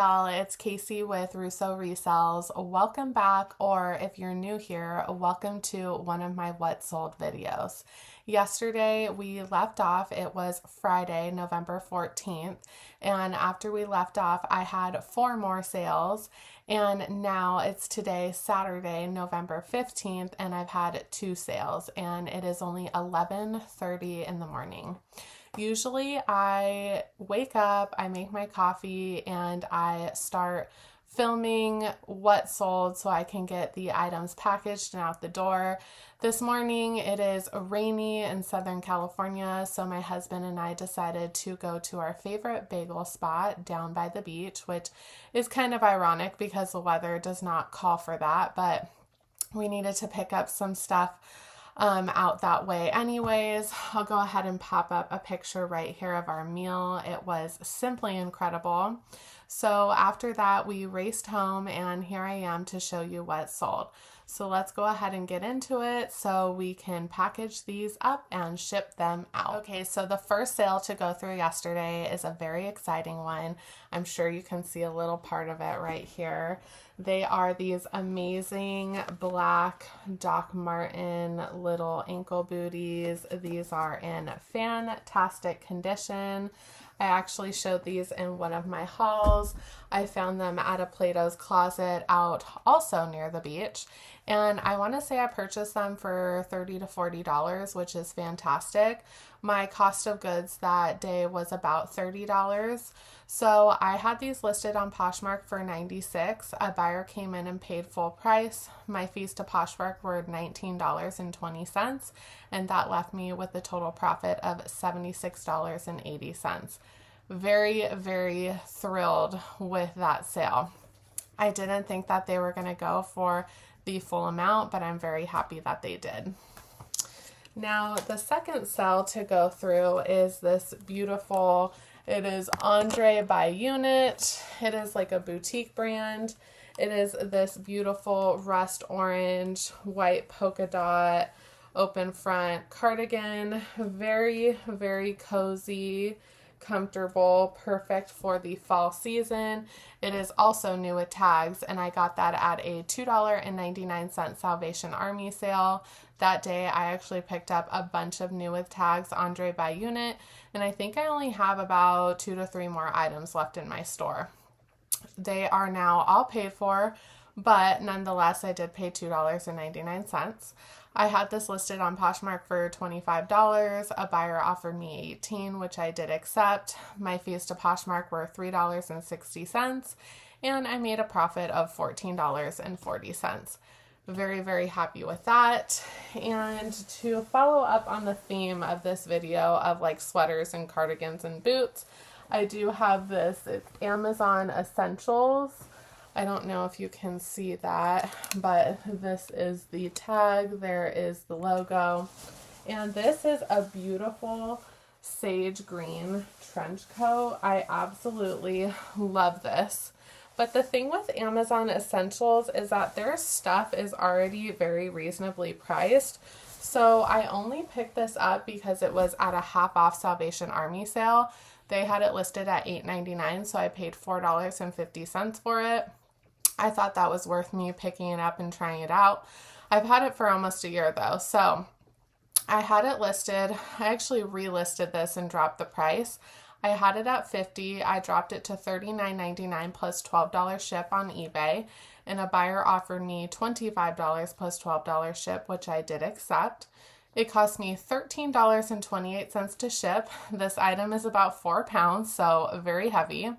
y'all, it's Casey with Russo Resells. Welcome back, or if you're new here, welcome to one of my What Sold videos. Yesterday we left off, it was Friday, November 14th, and after we left off I had 4 more sales, and now it's today, Saturday, November 15th, and I've had 2 sales, and it is only 11:30 in the morning. Usually I wake up, I make my coffee, and I start filming what sold so I can get the items packaged and out the door. This morning it is rainy in Southern California, so my husband and I decided to go to our favorite bagel spot down by the beach, which is kind of ironic because the weather does not call for that, but we needed to pick up some stuff out that way anyways. I'll go ahead and pop up a picture right here of our meal. It was simply incredible. So after that, we raced home, and here I am to show you what sold. So let's go ahead and get into it so we can package these up and ship them out. Okay, so the first sale to go through yesterday is a very exciting one. I'm sure you can see a little part of it right here. They are these amazing black Doc Marten little ankle booties. These are in fantastic condition. I actually showed these in one of my hauls. I found them at a Plato's Closet out also near the beach. And I want to say I purchased them for $30 to $40, which is fantastic. My cost of goods that day was about $30. So I had these listed on Poshmark for $96. A buyer came in and paid full price. My fees to Poshmark were $19.20, and that left me with a total profit of $76.80. Very, very thrilled with that sale. I didn't think that they were going to go for the full amount, but I'm very happy that they did. Now, the second sale to go through is this beautiful, it is Andre by Unit. It is like a boutique brand. It is this beautiful rust orange, white polka dot, open front cardigan. Very, very cozy, comfortable, perfect for the fall season. It is also new with tags, and I got that at a $2.99 Salvation Army sale. That day I actually picked up a bunch of new with tags Andre by Unit, and I think I only have about 2 to 3 more items left in my store. They are now all paid for, but nonetheless I did pay $2.99. I had this listed on Poshmark for $25. A buyer offered me $18, which I did accept. My fees to Poshmark were $3.60, and I made a profit of $14.40. Very, very happy with that. And to follow up on the theme of this video of like sweaters and cardigans and boots, I do have this. It's Amazon Essentials. I don't know if you can see that, but this is the tag. There is the logo. And this is a beautiful sage green trench coat. I absolutely love this. But the thing with Amazon Essentials is that their stuff is already very reasonably priced. So I only picked this up because it was at a half off Salvation Army sale. They had it listed at $8.99, so I paid $4.50 for it. I thought that was worth me picking it up and trying it out. I've had it for almost a year though, so I had it listed. I actually relisted this and dropped the price. I had it at $50. I dropped it to $39.99 plus $12 ship on eBay, and a buyer offered me $25 plus $12 ship, which I did accept. It cost me $13.28 to ship. This item is about 4 pounds, so very heavy.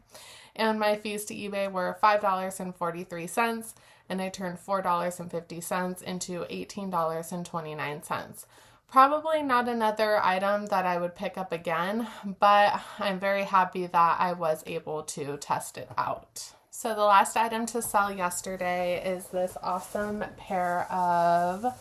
And my fees to eBay were $5.43, and I turned $4.50 into $18.29. Probably not another item that I would pick up again, but I'm very happy that I was able to test it out. So the last item to sell yesterday is this awesome pair of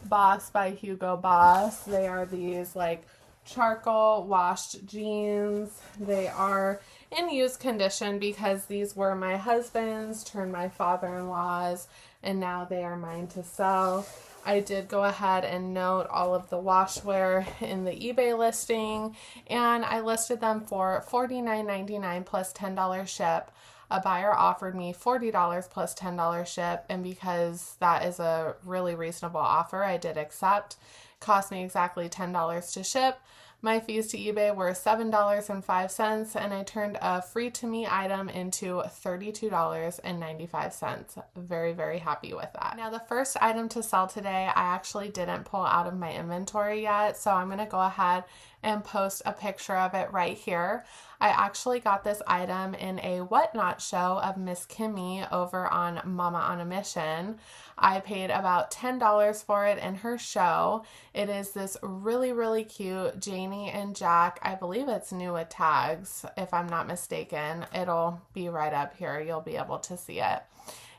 Boss by Hugo Boss. They are these like charcoal washed jeans. They are in used condition because these were my husband's, turned my father-in-law's, and now they are mine to sell. I did go ahead and note all of the washwear in the eBay listing, and I listed them for $49.99 plus $10 ship. A buyer offered me $40 plus $10 ship, and because that is a really reasonable offer, I did accept. Cost me exactly $10 to ship. My fees to eBay were $7.05, and I turned a free to me item into $32.95. Very, very happy with that. Now, the first item to sell today, I actually didn't pull out of my inventory yet, so I'm going to go ahead and post a picture of it right here. I actually got this item in a Whatnot show of Miss Kimmy over on Mama on a Mission. I paid about $10 for it in her show. It is this really, really cute Janie and Jack. I believe it's new with tags, if I'm not mistaken. It'll be right up here. You'll be able to see it.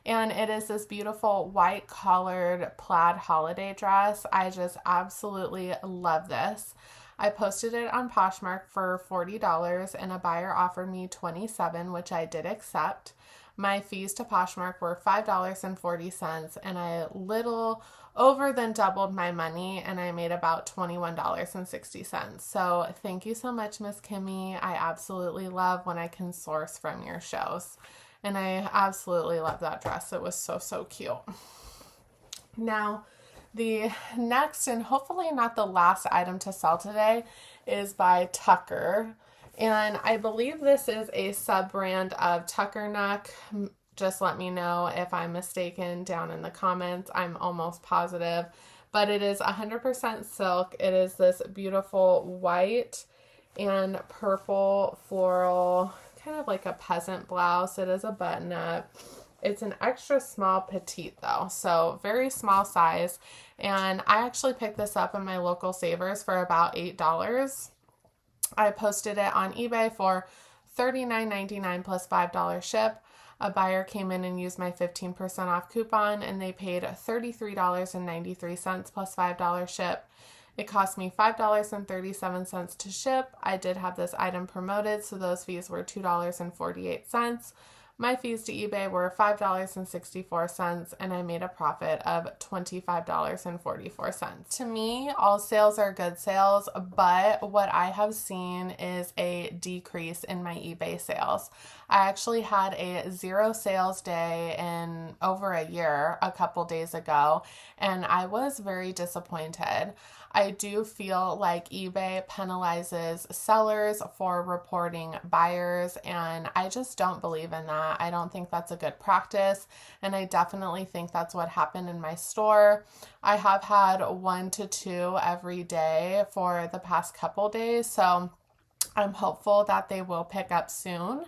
And it is this beautiful white collared plaid holiday dress. I just absolutely love this. I posted it on Poshmark for $40 and a buyer offered me $27, which I did accept. My fees to Poshmark were $5.40 and I little over than doubled my money and I made about $21.60. So thank you so much, Miss Kimmy. I absolutely love when I can source from your shows. And I absolutely love that dress. It was so, so cute. Now, the next and hopefully not the last item to sell today is by Tucker. And I believe this is a sub-brand of Tucker Neck. Just let me know if I'm mistaken down in the comments. I'm almost positive. But it is 100% silk. It is this beautiful white and purple floral, kind of like a peasant blouse. It is a button-up. It's an extra small petite though, so very small size. And I actually picked this up in my local Savers for about $8. I posted it on eBay for $39.99 plus $5 ship. A buyer came in and used my 15% off coupon and they paid $33.93 plus $5 ship. It cost me $5.37 to ship. I did have this item promoted, so those fees were $2.48. My fees to eBay were $5.64, and I made a profit of $25.44. To me, all sales are good sales, but what I have seen is a decrease in my eBay sales. I actually had a 0 sales day in over a year a couple days ago, and I was very disappointed. I do feel like eBay penalizes sellers for reporting buyers, and I just don't believe in that. I don't think that's a good practice, and I definitely think that's what happened in my store. I have had 1 to 2 every day for the past couple days, so I'm hopeful that they will pick up soon.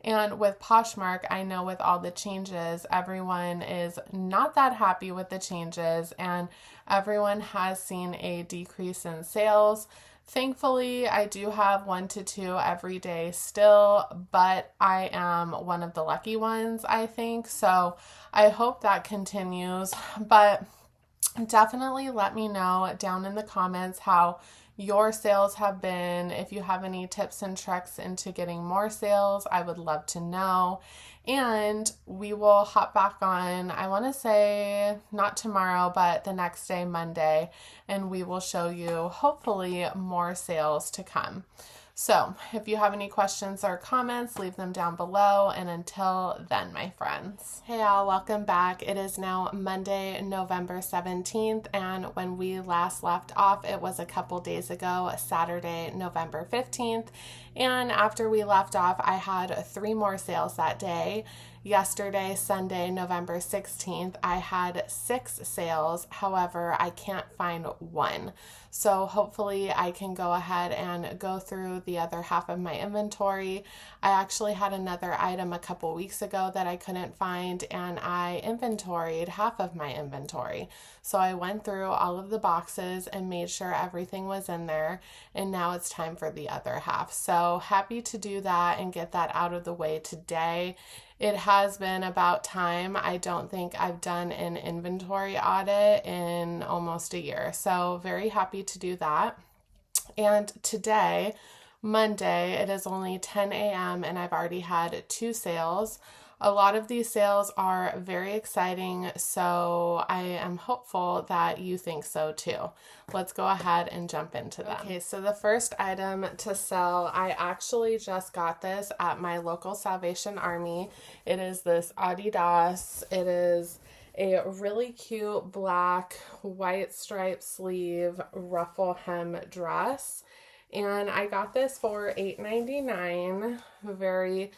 And with Poshmark, I know with all the changes, everyone is not that happy with the changes and everyone has seen a decrease in sales. Thankfully, I do have 1 to 2 every day still, but I am one of the lucky ones, I think. So I hope that continues, but definitely let me know down in the comments how your sales have been. If you have any tips and tricks into getting more sales, I would love to know. And we will hop back on, I want to say not tomorrow, but the next day, Monday, and we will show you hopefully more sales to come. So if you have any questions or comments, leave them down below. And until then, my friends. Hey all, welcome back. It is now Monday, November 17th. And when we last left off, it was a couple days ago, Saturday, November 15th. And after we left off, I had 3 more sales that day. Yesterday, Sunday, November 16th, I had 6 sales. However, I can't find 1. So hopefully I can go ahead and go through the other half of my inventory. I actually had another item a couple weeks ago that I couldn't find, and I inventoried half of my inventory. So I went through all of the boxes and made sure everything was in there, and now it's time for the other half. So happy to do that and get that out of the way today. It has been about time. I don't think I've done an inventory audit in almost a year. So very happy to do that. And today, Monday, it is only 10 a.m. and I've already had 2 sales. A lot of these sales are very exciting, so I am hopeful that you think so too. Let's go ahead and jump into them. Okay, so the first item to sell, I actually just got this at my local Salvation Army. It is this Adidas. It is a really cute black white stripe sleeve ruffle hem dress. And I got this for $8.99. Very,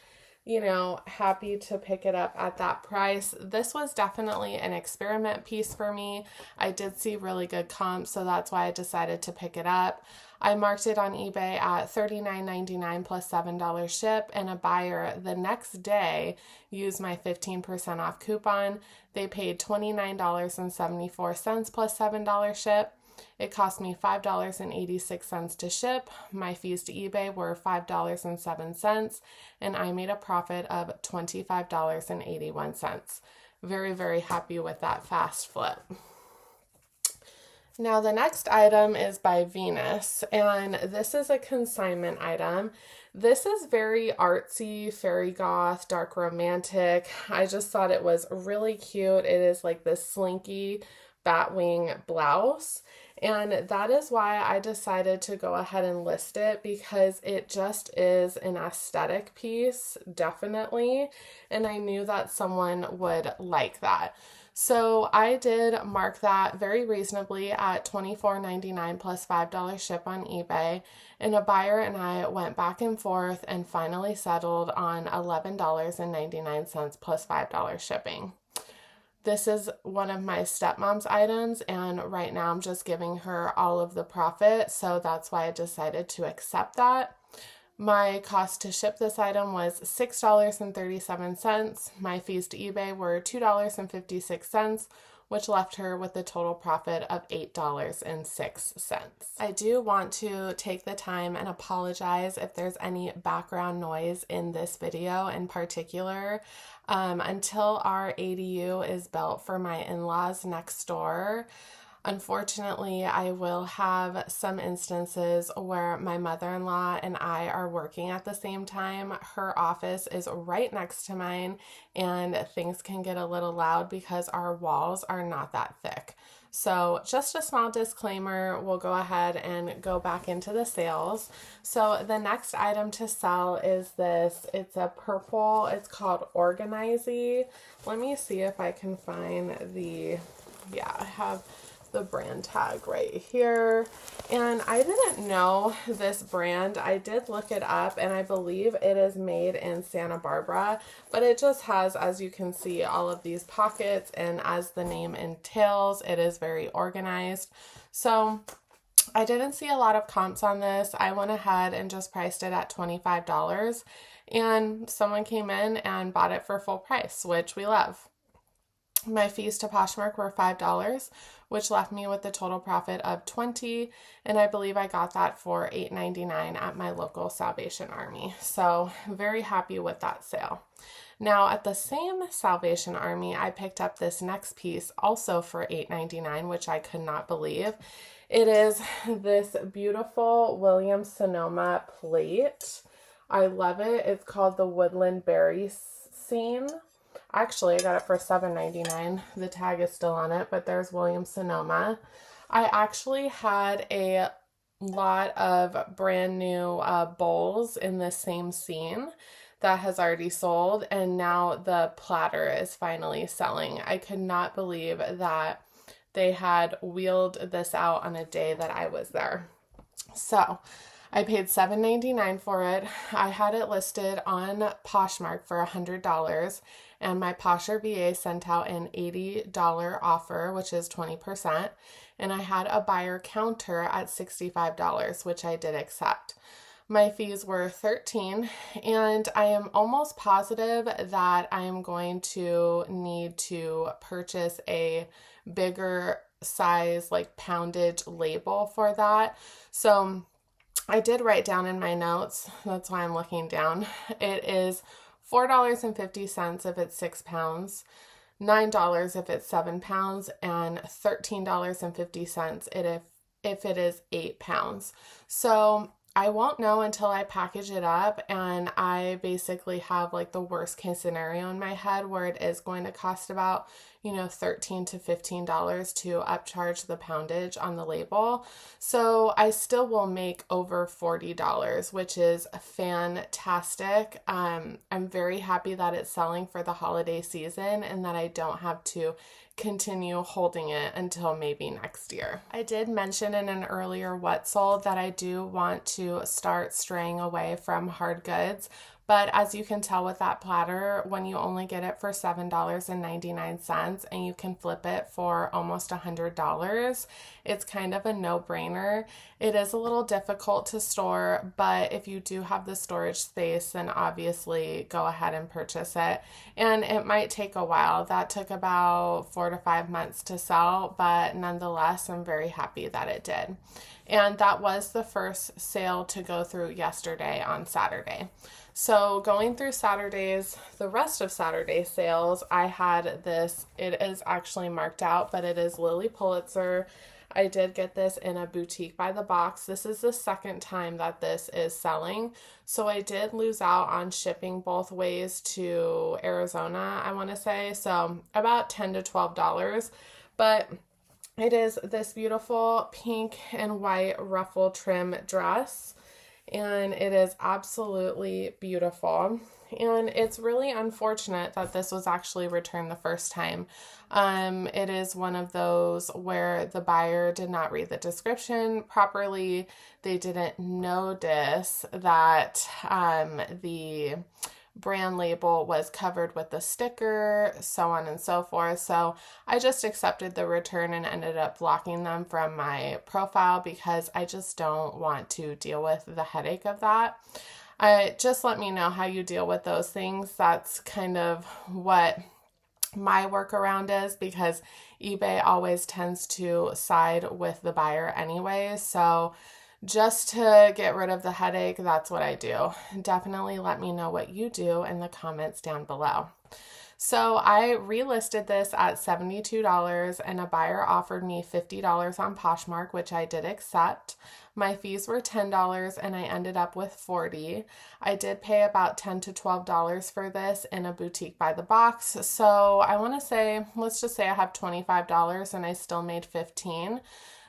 happy to pick it up at that price. This was definitely an experiment piece for me. I did see really good comps, so that's why I decided to pick it up. I marked it on eBay at $39.99 plus $7 ship, and a buyer the next day used my 15% off coupon. They paid $29.74 plus $7 ship. It cost me $5.86 to ship. My fees to eBay were $5.07, and I made a profit of $25.81. Very, very happy with that fast flip. Now the next item is by Venus, and this is a consignment item. This is very artsy, fairy goth, dark romantic. I just thought it was really cute. It is like this slinky batwing blouse. And that is why I decided to go ahead and list it, because it just is an aesthetic piece, definitely. And I knew that someone would like that. So I did mark that very reasonably at $24.99 plus $5 ship on eBay. And a buyer and I went back and forth and finally settled on $11.99 plus $5 shipping. This is one of my stepmom's items, and right now I'm just giving her all of the profit, so that's why I decided to accept that. My cost to ship this item was $6.37. My fees to eBay were $2.56, which left her with a total profit of $8.06. I do want to take the time and apologize if there's any background noise in this video in particular. Until our ADU is built for my in-laws next door, unfortunately, I will have some instances where my mother-in-law and I are working at the same time. Her office is right next to mine, and things can get a little loud because our walls are not that thick. So just a small disclaimer, we'll go ahead and go back into the sales. So the next item to sell is this. It's a purple, it's called Organizy. Let me see if I can find I have the brand tag right here. And I didn't know this brand. I did look it up, and I believe it is made in Santa Barbara, but it just has, as you can see, all of these pockets, and as the name entails, it is very organized. So I didn't see a lot of comps on this. I went ahead and just priced it at $25, and someone came in and bought it for full price, which we love. My fees to Poshmark were $5, which left me with a total profit of $20, and I believe I got that for $8.99 at my local Salvation Army. So very happy with that sale. Now at the same Salvation Army, I picked up this next piece also for $8.99, which I could not believe. It is this beautiful Williams-Sonoma plate. I love it. It's called the Woodland Berry Scene. Actually, I got it for $7.99. The tag is still on it, but there's Williams-Sonoma. I actually had a lot of brand new bowls in the same scene that has already sold, and now the platter is finally selling. I could not believe that they had wheeled this out on a day that I was there. So I paid $7.99 for it. I had it listed on Poshmark for $100, and my Posher VA sent out an $80 offer, which is 20%, and I had a buyer counter at $65, which I did accept. My fees were $13, and I am almost positive that I am going to need to purchase a bigger size, like poundage label for that. So I did write down in my notes, that's why I'm looking down. It is $4.50 if it's 6 pounds, $9 if it's 7 pounds, and $13.50 if it is 8 pounds. So I won't know until I package it up and I basically have like the worst case scenario in my head where it is going to cost about, $13 to $15 to upcharge the poundage on the label. So I still will make over $40, which is fantastic. I'm very happy that it's selling for the holiday season and that I don't have to continue holding it until maybe next year. I did mention in an earlier what sold that I do want to start straying away from hard goods. But as you can tell with that platter, when you only get it for $7.99 and you can flip it for almost $100, it's kind of a no-brainer. It is a little difficult to store, but if you do have the storage space, then obviously go ahead and purchase it. And it might take a while. That took about 4 to 5 months to sell, but nonetheless, I'm very happy that it did. And that was the first sale to go through yesterday on Saturday. So going through Saturdays, the rest of Saturday's sales, I had this, it is actually marked out, but it is Lily Pulitzer. I did get this in a boutique by the box. This is the second time that this is selling. So I did lose out on shipping both ways to Arizona, I want to say. So about $10 to $12. But it is this beautiful pink and white ruffle trim dress. And it is absolutely beautiful. And it's really unfortunate that this was actually returned the first time. It is one of those where the buyer did not read the description properly. They didn't notice that the brand label was covered with the sticker, so on and so forth. So I just accepted the return and ended up blocking them from my profile because I just don't want to deal with the headache of that. Just let me know how you deal with those things. That's kind of what my workaround is because eBay always tends to side with the buyer anyway. So just to get rid of the headache, that's what I do. Definitely let me know what you do in the comments down below. So I relisted this at $72 and a buyer offered me $50 on Poshmark, which I did accept. My fees were $10 and I ended up with $40. I did pay about $10 to $12 for this in a boutique by the box. So I want to say, let's just say I have $25 and I still made $15.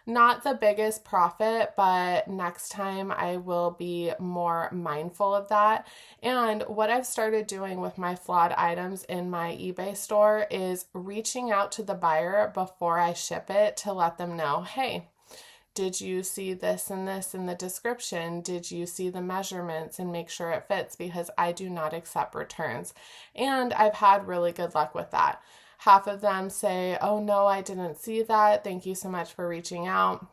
Not the biggest profit, but next time I will be more mindful of that. And what I've started doing with my flawed items in my eBay store is reaching out to the buyer before I ship it to let them know, hey, did you see this and this in the description? Did you see the measurements and make sure it fits? Because I do not accept returns. And I've had really good luck with that. Half of them say, oh no, I didn't see that. Thank you so much for reaching out.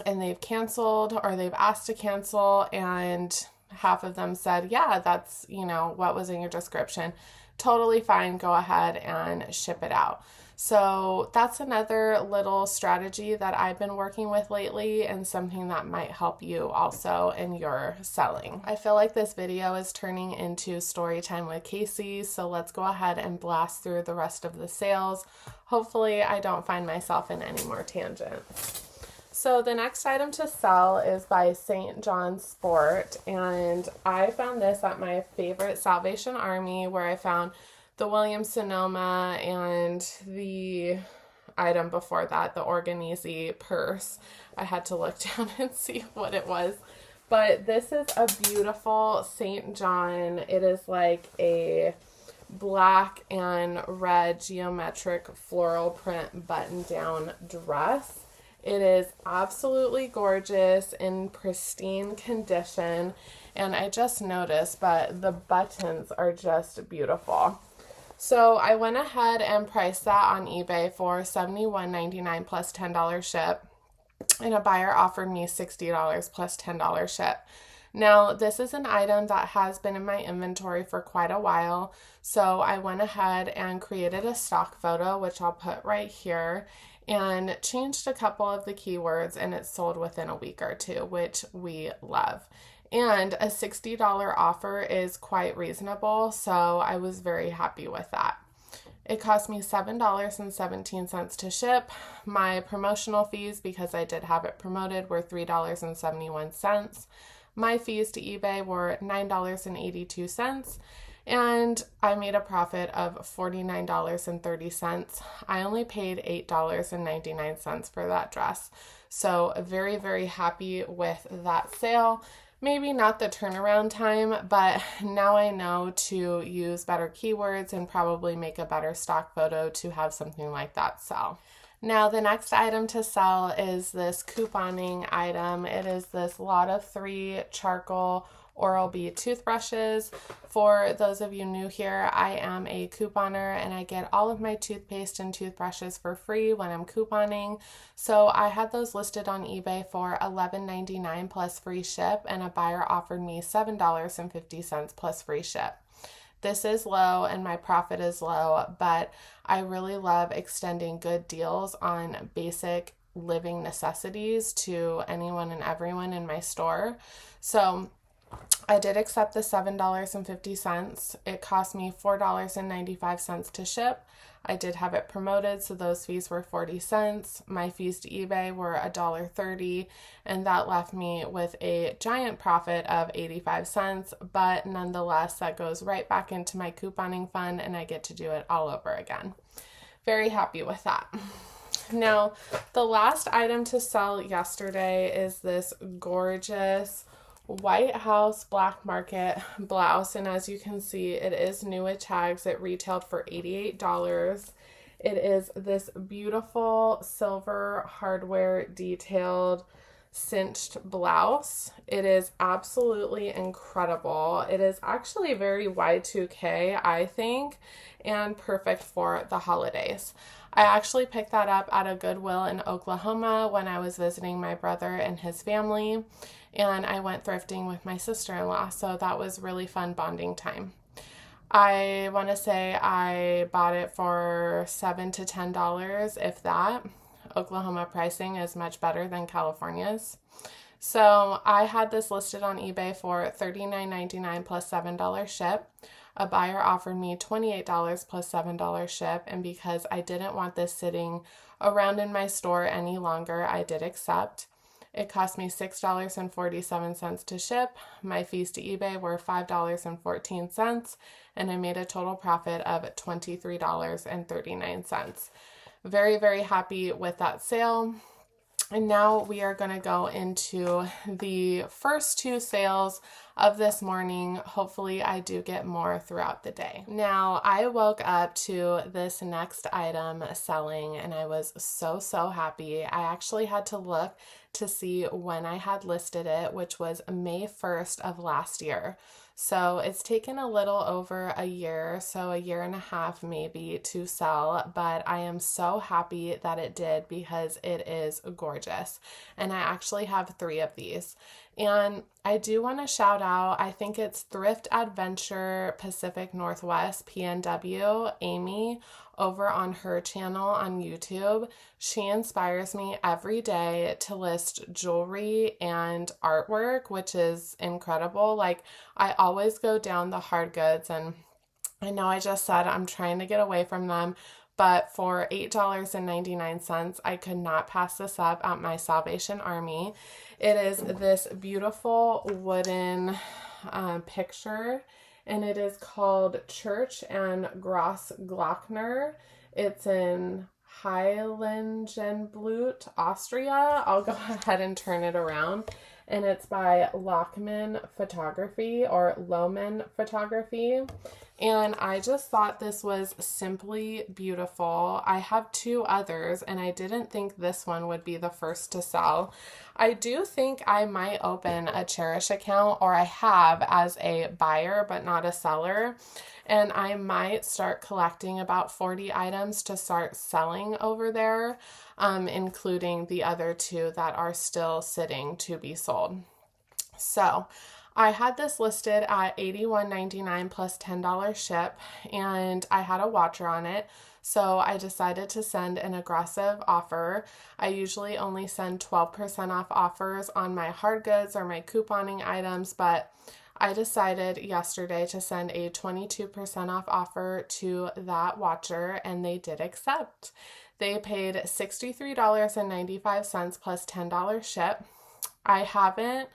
And they've canceled or they've asked to cancel. And half of them said, yeah, that's, what was in your description. Totally fine. Go ahead and ship it out. So that's another little strategy that I've been working with lately and something that might help you also in your selling. I feel like this video is turning into story time with Casey, so let's go ahead and blast through the rest of the sales. Hopefully I don't find myself in any more tangents. So the next item to sell is by St. John Sport, and I found this at my favorite Salvation Army where I found the Williams-Sonoma and the item before that, the Organese purse. I had to look down and see what it was. But this is a beautiful St. John. It is like a black and red geometric floral print button-down dress. It is absolutely gorgeous in pristine condition. And I just noticed, but the buttons are just beautiful. So I went ahead and priced that on eBay for $71.99 plus $10 ship, and a buyer offered me $60 plus $10 ship. Now, this is an item that has been in my inventory for quite a while, so I went ahead and created a stock photo, which I'll put right here, and changed a couple of the keywords, and it sold within a week or two, which we love. And a $60 offer is quite reasonable, so I was very happy with that. It cost me $7.17 to ship. My promotional fees, because I did have it promoted, were $3.71. My fees to eBay were $9.82, and I made a profit of $49.30. I only paid $8.99 for that dress. So very, very happy with that sale. Maybe not the turnaround time, but now I know to use better keywords and probably make a better stock photo to have something like that sell. Now, the next item to sell is this couponing item. It is this lot of 3 charcoal Oral-B toothbrushes. For those of you new here, I am a couponer and I get all of my toothpaste and toothbrushes for free when I'm couponing. So I had those listed on eBay for $11.99 plus free ship, and a buyer offered me $7.50 plus free ship. This is low and my profit is low, but I really love extending good deals on basic living necessities to anyone and everyone in my store. So I did accept the $7.50. It cost me $4.95 to ship. I did have it promoted, so those fees were 40 cents. My fees to eBay were $1.30, and that left me with a giant profit of 85 cents, but nonetheless, that goes right back into my couponing fund, and I get to do it all over again. Very happy with that. Now, the last item to sell yesterday is this gorgeous White House Black Market blouse, and as you can see, it is new with tags. It retailed for $88. It is this beautiful silver hardware detailed cinched blouse. It is absolutely incredible. It is actually very Y2K, I think, and perfect for the holidays. I actually picked that up at a Goodwill in Oklahoma when I was visiting my brother and his family, and I went thrifting with my sister-in-law, so that was really fun bonding time. I want to say I bought it for $7 to $10, if that. Oklahoma pricing is much better than California's. So I had this listed on eBay for $39.99 plus $7 ship. A buyer offered me $28 plus $7 ship, and because I didn't want this sitting around in my store any longer, I did accept. It cost me $6.47 to ship. My fees to eBay were $5.14, and I made a total profit of $23.39. Very, very happy with that sale. And now we are going to go into the first 2 sales of this morning. Hopefully I do get more throughout the day. Now, I woke up to this next item selling and I was so happy. I actually had to look to see when I had listed it, which was May 1st of last year. So it's taken a little over a year, so a year and a half maybe, to sell, but I am so happy that it did because it is gorgeous. And I actually have 3 of these. And I do want to shout out, I think it's Thrift Adventure Pacific Northwest, PNW, Amy, over on her channel on YouTube. She inspires me every day to list jewelry and artwork, which is incredible. Like, I always go down the hard goods, and I know I just said I'm trying to get away from them, but for $8.99, I could not pass this up at my Salvation Army. It is this beautiful wooden picture, and it is called Church and Grossglockner. It's in Heiligenblut, Austria. I'll go ahead and turn it around. And it's by Lohman Photography. And I just thought this was simply beautiful. I have 2 others, and I didn't think this one would be the first to sell. I do think I might open a Cherish account, or I have, as a buyer but not a seller. And I might start collecting about 40 items to start selling over there, including the other 2 that are still sitting to be sold. So I had this listed at $81.99 plus $10 ship, and I had a watcher on it. So I decided to send an aggressive offer. I usually only send 12% off offers on my hard goods or my couponing items, but I decided yesterday to send a 22% off offer to that watcher, and they did accept. They paid $63.95 plus $10 ship. I haven't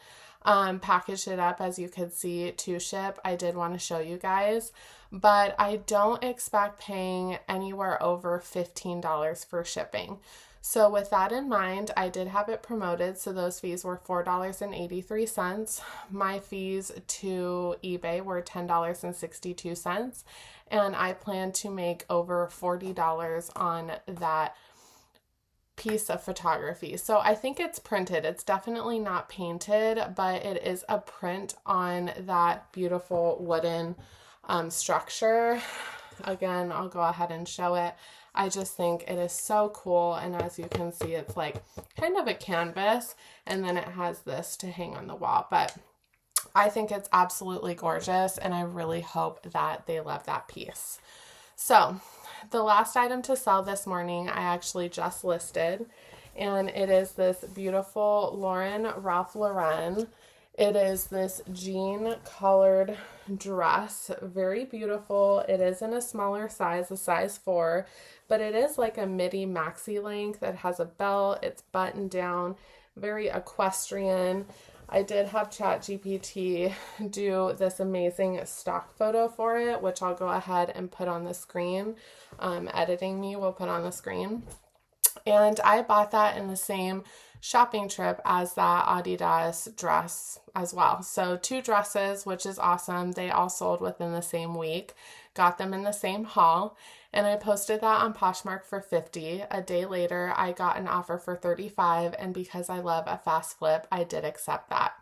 packaged it up, as you could see, to ship. I did want to show you guys, but I don't expect paying anywhere over $15 for shipping. So with that in mind, I did have it promoted, so those fees were $4.83. My fees to eBay were $10.62, and I plan to make over $40 on that piece of photography. So I think it's printed. It's definitely not painted, but it is a print on that beautiful wooden structure. Again, I'll go ahead and show it. I just think it is so cool, and as you can see, it's like kind of a canvas, and then it has this to hang on the wall, but I think it's absolutely gorgeous, and I really hope that they love that piece. So the last item to sell this morning, I actually just listed, and it is this beautiful Ralph Lauren. It is this jean colored dress, very beautiful. It is in a smaller size, a size 4, but it is like a midi maxi length. It has a belt, it's buttoned down, very equestrian. I did have ChatGPT do this amazing stock photo for it, which I'll go ahead and put on the screen. Editing me will put on the screen. And I bought that in the same shopping trip as that Adidas dress as well. So 2 dresses, which is awesome. They all sold within the same week. Got them in the same haul. And I posted that on Poshmark for $50. A day later, I got an offer for $35. And because I love a fast flip, I did accept that.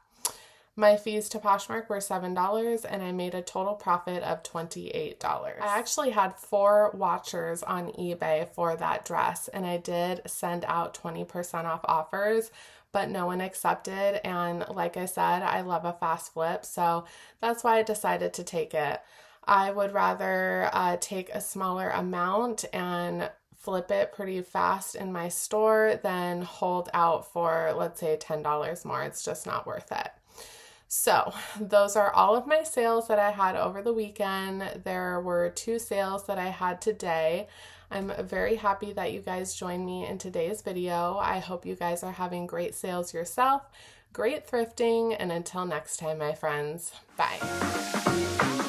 My fees to Poshmark were $7, and I made a total profit of $28. I actually had 4 watchers on eBay for that dress, and I did send out 20% off offers, but no one accepted. And like I said, I love a fast flip, so that's why I decided to take it. I would rather take a smaller amount and flip it pretty fast in my store than hold out for, let's say, $10 more. It's just not worth it. So those are all of my sales that I had over the weekend. There were 2 sales that I had today. I'm very happy that you guys joined me in today's video. I hope you guys are having great sales yourself, great thrifting, and until next time, my friends, bye.